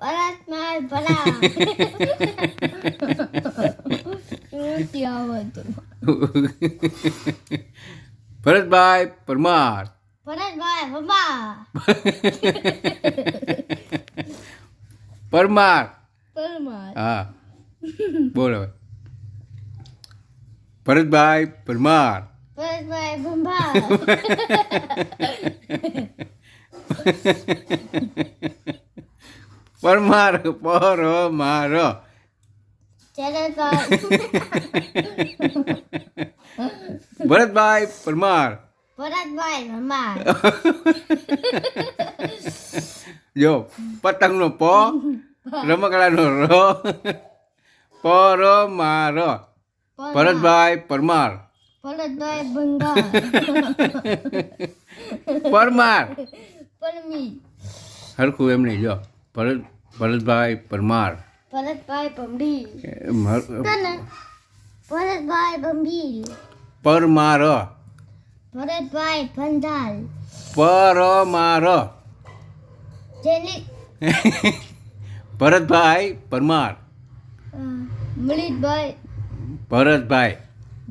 ભરતભાઈ ભલા નથી આવડતું. ભરતભાઈ પરમાર. ભરતભાઈ ભમા પરમાર. પરમાર. હા બોલ હવે. ભરતભાઈ પરમાર. ભરતભાઈ ભમા પરમાર પરમાર. ભરતભાઈ પરમાર. ભરતભાઈ ભમા જો પતંગનો પ, રમકડાનો ર, પરમાર. ભરતભાઈ પરમાર. ભરતભાઈ ભંગા પરમાર. પરમી હરખું એમ નહીં જો. ભરતભાઈ પરમાર. ભરતભાઈ ભમડી એમ ભરતભાઈ ભંગી પરમાર. ભરતભાઈ ભંડાલ પરમાર. જેનિક ભરતભાઈ પરમાર. મલિકભાઈ ભરતભાઈ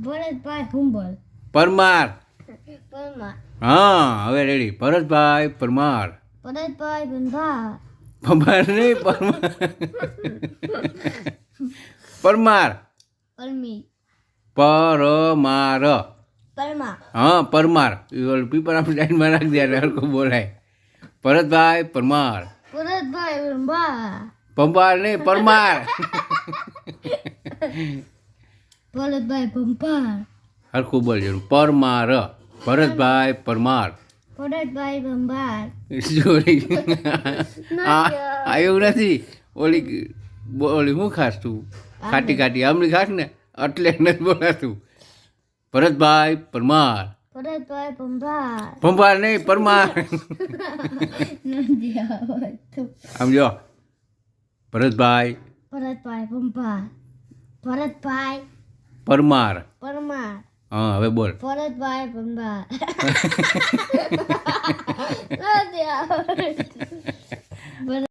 ભરતભાઈ હુંબલ પરમાર. પરમાર હા હવે રેડી. ભરતભાઈ પરમાર. ભરતભાઈ ભંભા પરમાર નહીં પરમાર. પરમાર. પરમી પરમાર. પરમા હા પરમાર. પીપર આપણે સાઈડમાં રાખી દે હરખું બોલાય. ભરતભાઈ પરમાર. ભરતભાઈ ભંભા પરમાર નહીં પરમાર. ભરતભાઈ ભંભા હરખું બોલજો. પરમાર. ભરતભાઈ પરમાર. ભરતભાઈ ભંભાર સોરી આ એવું નથી. ઓલી ઓલી શું ખાસ તું ખાટી ખાટી આમલી ખાસ ને એટલે નથી બોલાતું. ભરતભાઈ પરમાર. ભરતભાઈ ભંભાર ભંભાર નહીં પરમાર. નથી આવડતું. સમજો. ભરતભાઈ ભરતભાઈ ભંભાર ભરતભાઈ પરમાર. પરમાર હા હવે બોલ. ભરતભાઈ ભંભાર નથી આવડતું.